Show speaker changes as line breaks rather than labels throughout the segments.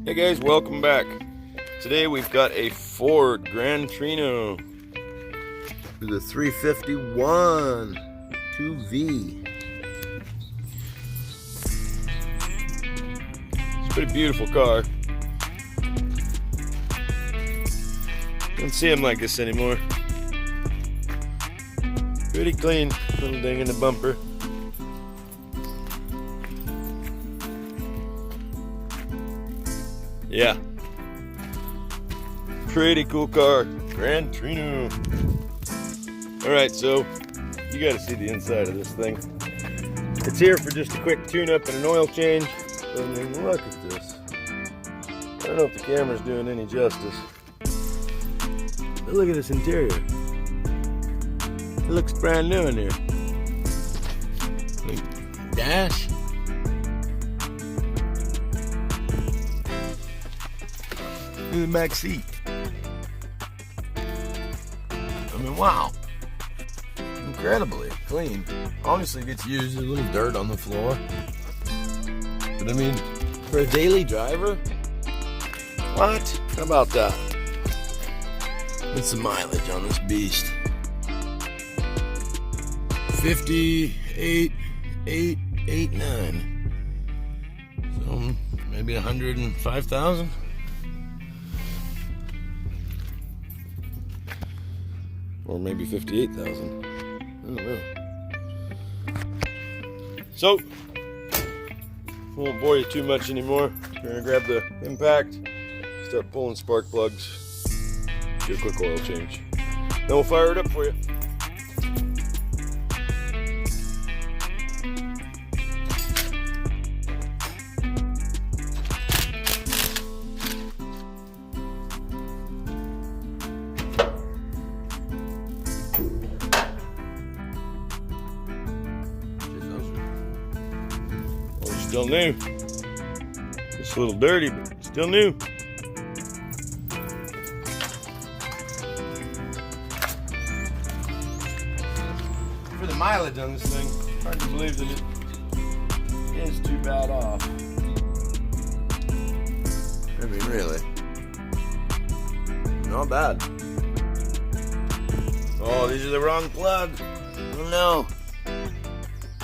Hey guys, welcome back. Today we've got a Ford Gran Torino with a 351 2V. It's a pretty beautiful car. Don't see them like this anymore. Pretty clean, little ding in the bumper. Yeah, pretty cool car, Gran Torino. Alright, so you gotta see the inside of this thing. It's here for just a quick tune-up and an oil change. I mean, look at this. I don't know if the camera's doing any justice. But look at this interior. It looks brand new in here. Dash. Look at the back seat. I mean, wow. Incredibly clean. Obviously gets used. There's a little dirt on the floor. But I mean, for a daily driver? What? How about that? What's the mileage on this beast? 58,889. So maybe 105,000. Or maybe 58,000. I don't know. So, won't bore you too much anymore. We're gonna grab the impact, start pulling spark plugs, do a quick oil change. Then we'll fire it up for you. Still new. It's a little dirty, but still new. For the mileage on this thing, hard to believe that it is too bad off. I mean, really. Not bad. Oh, these are the wrong plug. Oh no.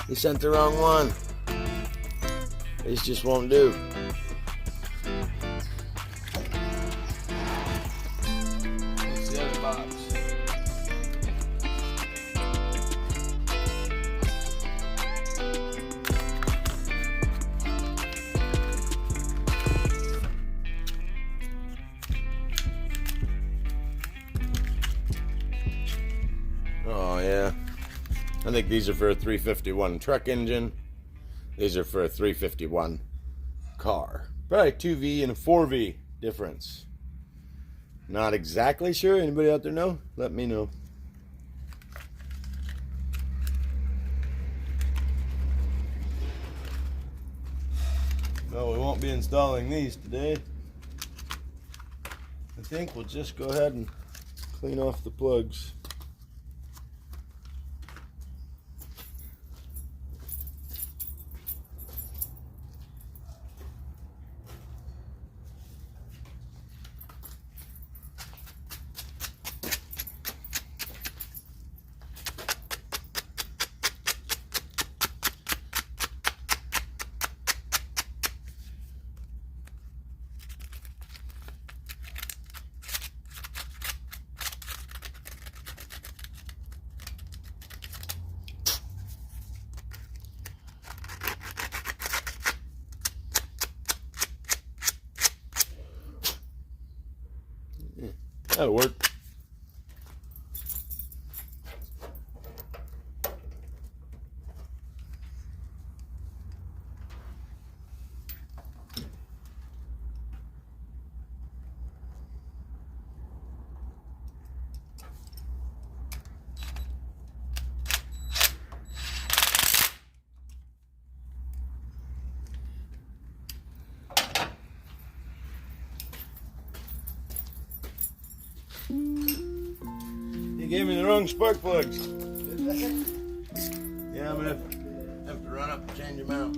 They sent the wrong one. These just won't do. What's the other box? Oh yeah. I think these are for a 351 truck engine. These are for a 351 car. Probably 2V and a 4V difference. Not exactly sure. Anybody out there know? Let me know. No, we won't be installing these today. I think we'll just go ahead and clean off the plugs. That'll work. You gave me the wrong spark plugs. Yeah, I'm gonna have to run up and change them out.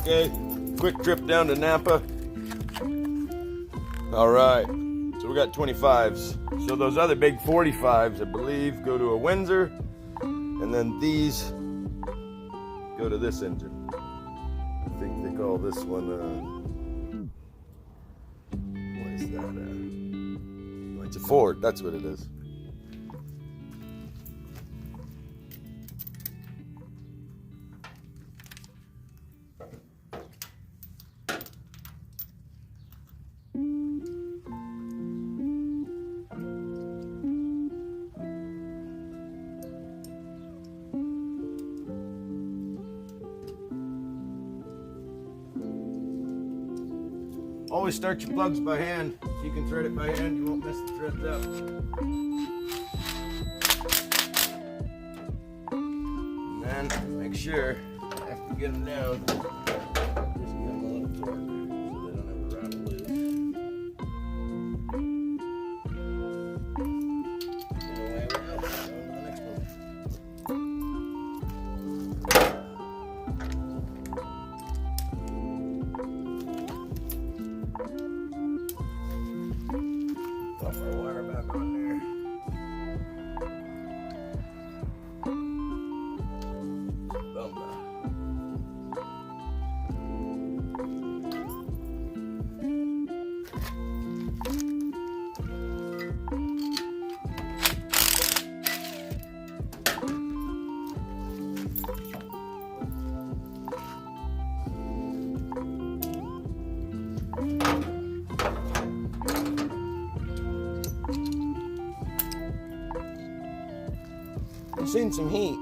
Okay, quick trip down to Napa. All right, so we got 25s. So those other big 45s, I believe, go to a Windsor, and then these go to this engine. I think they call this one, what is that? Oh, it's a Ford, that's what it is. Always start your plugs by hand. If you can thread it by hand, you won't mess the threads up. And then make sure, after you get them down, just give them a little torque so they don't ever rattle loose. And away we go. On to the next one. Pop our wire back on there. Bumba. I've seen some heat.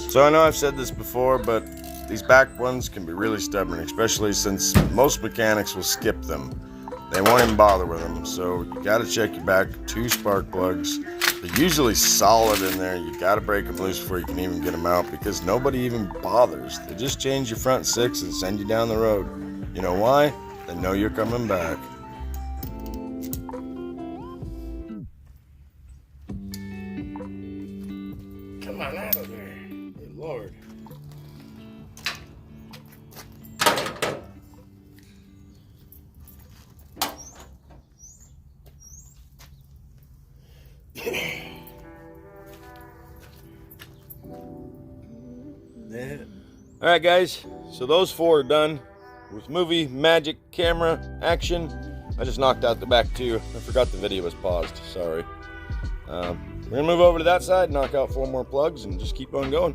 So I know I've said this before, but these back ones can be really stubborn, especially since most mechanics will skip them. They won't even bother with them. So you got to check your back. 2 spark plugs. They're usually solid in there. You got to break them loose before you can even get them out, because nobody even bothers. They just change your front 6 and send you down the road. You know why? They know you're coming back. Come on out of there. Good Lord. All right, guys, so those 4 are done with movie magic camera action. I just knocked out the back 2. I forgot the video was paused. Sorry. We're gonna move over to that side, knock out 4 more plugs, and just keep on going.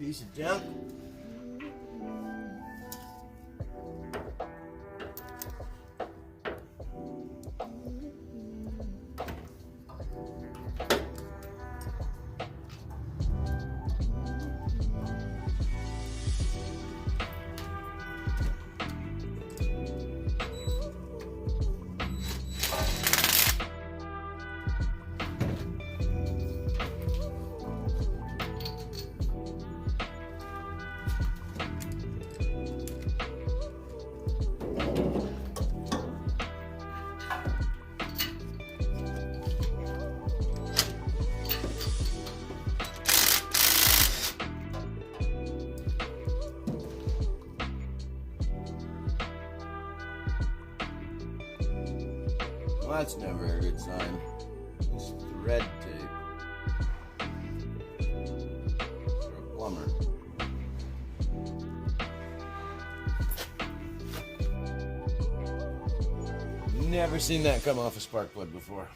piece of junk. Well, that's never a good sign. It's thread tape. For a plumber. Never seen that come off a spark plug before.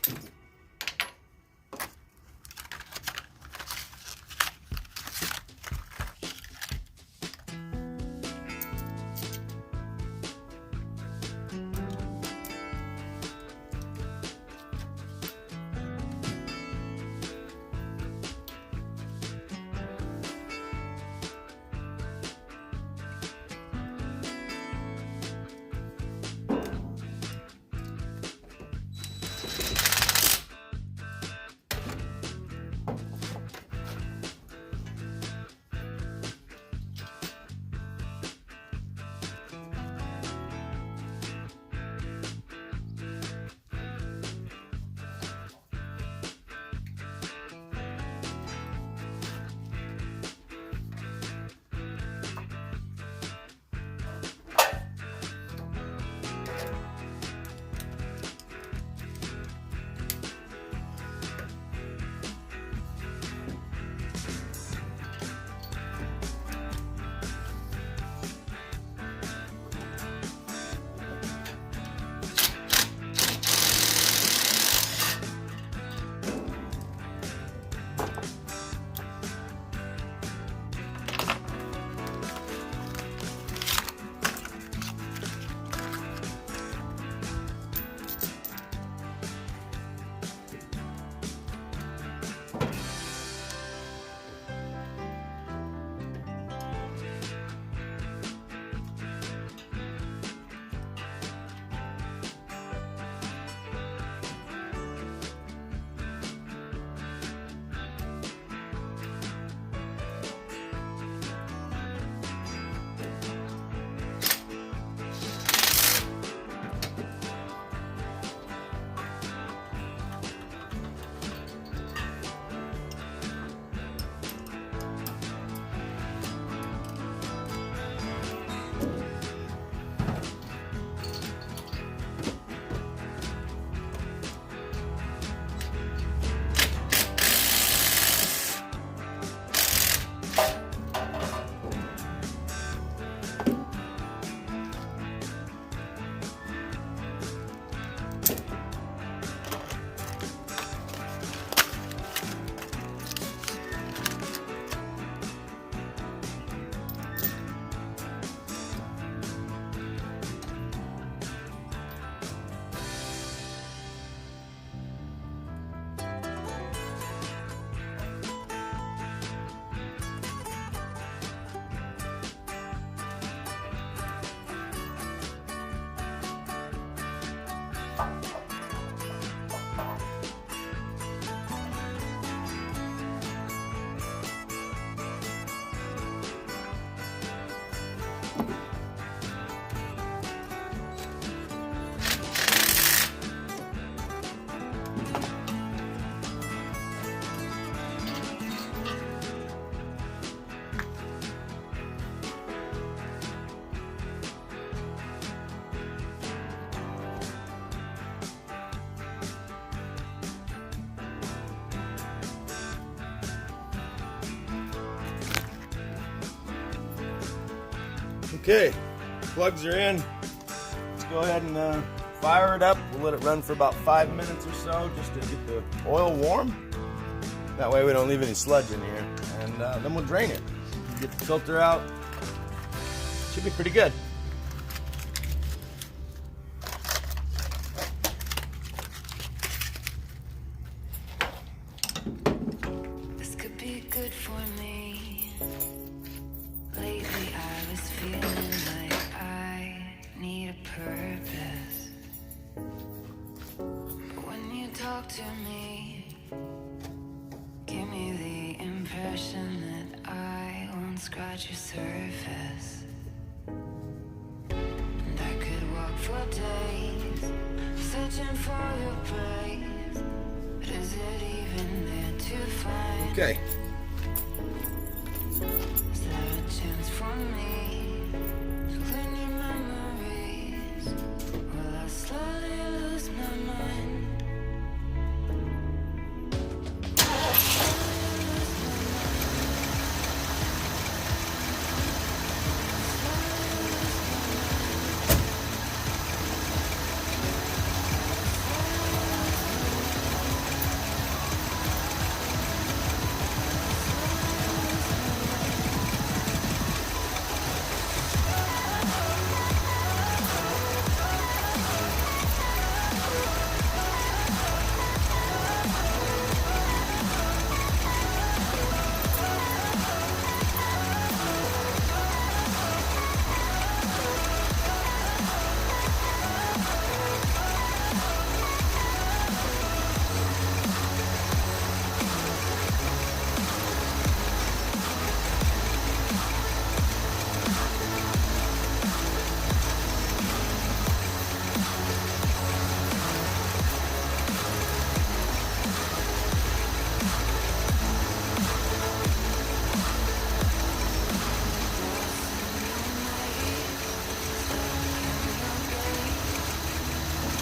Okay, plugs are in. Let's go ahead and fire it up. We'll let it run for about 5 minutes or so just to get the oil warm. That way we don't leave any sludge in here. And then we'll drain it. get the filter out. Should be pretty good.
This could be good for me. Lately I was feeling like I need a purpose. But when you talk to me, give me the impression that I won't scratch your surface. And I could walk for days, searching for your praise. But is it even there to find?
Okay.
Is there a chance for me to clean your memories? Will I slowly lose my mind?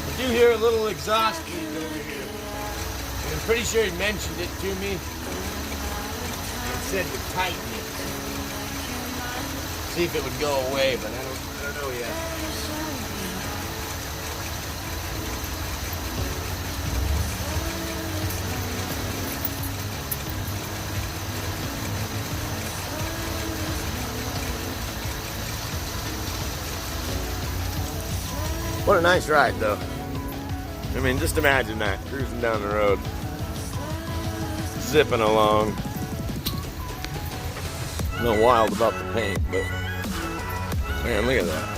I do hear a little exhaust leak over here. I'm pretty sure he mentioned it to me. It said to tighten it. See if it would go away, but I don't know yet. What a nice ride, though. I mean, just imagine that, cruising down the road, zipping along. A little wild about the paint, but man, look at that.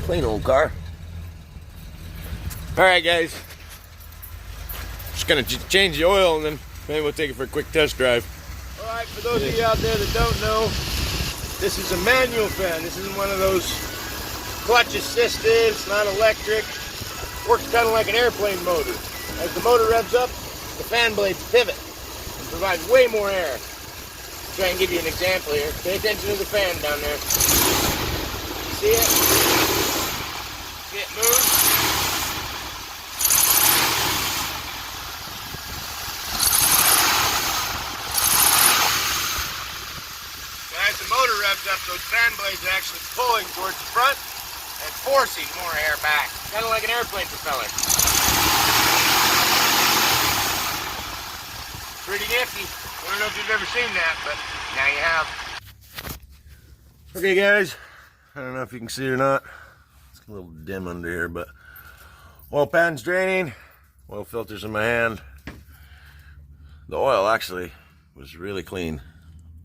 Clean old car. Alright guys, just gonna change the oil and then maybe we'll take it for a quick test drive. Alright, for those of you out there that don't know, this is a manual fan. This isn't one of those clutch assisted, it's not electric. Works kind of like an airplane motor. As the motor revs up, the fan blades pivot and provide way more air. Try and give you an example here. Pay attention to the fan down there. See it? See it move? As the motor revs up, those fan blades are actually pulling towards the front and forcing more air back. Kind of like an airplane propeller. Pretty nifty. I don't know if you've ever seen that, but now you have. Okay guys, I don't know if you can see it or not. It's a little dim under here, but oil pan's draining, oil filter's in my hand. The oil actually was really clean.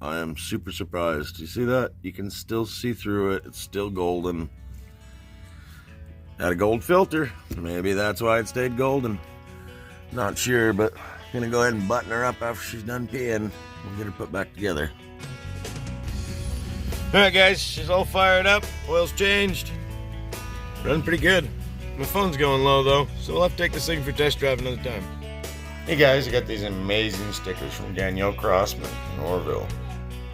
I am super surprised. You see that? You can still see through it. It's still golden. Had a gold filter. Maybe that's why it stayed golden. Not sure, but I'm gonna go ahead and button her up after she's done peeing. We'll get her put back together. Alright guys, she's all fired up. Oil's changed. Running pretty good. My phone's going low though, so we'll have to take this thing for test drive another time. Hey guys, I got these amazing stickers from Danielle Crossman in Orville.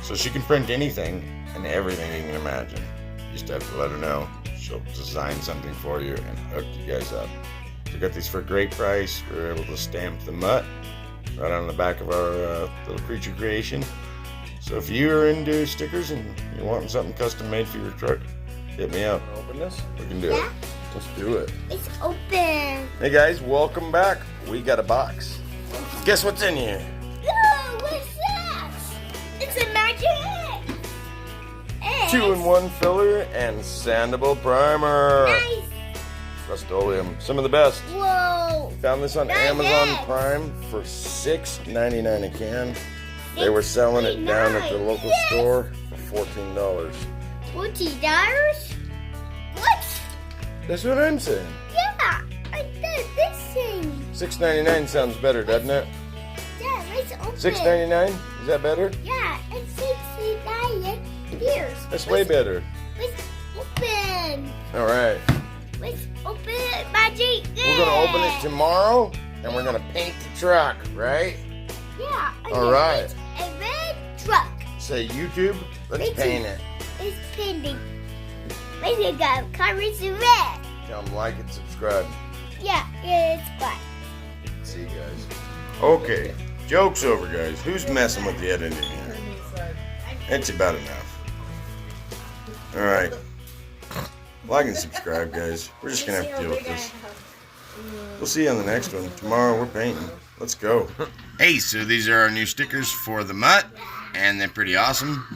So she can print anything and everything you can imagine. You just have to let her know. She'll design something for you and hook you guys up. We got these for a great price. We're able to stamp the mutt right on the back of our little creature creation. So if you're into stickers and you're wanting something custom made for your truck, hit me up. Open this? We can do it. Let's do it.
It's open.
Hey guys, welcome back. We got a box. Guess what's in here?
Oh, what's that? It's a magic egg.
2-in-1 filler and sandable primer.
Nice.
Rust-Oleum, some of the best.
Whoa.
Found this on
Nice.
Amazon Prime for $6.99 a can. They were selling it down at the local store for $14.
$14? What?
That's what I'm saying.
Yeah, I did this thing.
$6.99 sounds better, doesn't it?
Yeah, let's open.
$6.99? Is that better?
Yeah, it's 69 years.
That's way better.
Let's open.
All right.
Let's open magic egg.
We're gonna open it tomorrow, and we're gonna paint the truck, right?
Yeah.
All right.
It's a red truck.
Say YouTube. Let's
YouTube.
paint it.
It's painting. Let's go. Colors red.
Tell them like and subscribe.
Yeah, it's fun.
See you guys. Okay, joke's over, guys. Who's messing with the editing here? It's about enough. All right. Like and subscribe, guys. We're just gonna have to deal with this. We'll see you on the next one. Tomorrow we're painting. Let's go. Hey, so these are our new stickers for the mutt, and they're pretty awesome.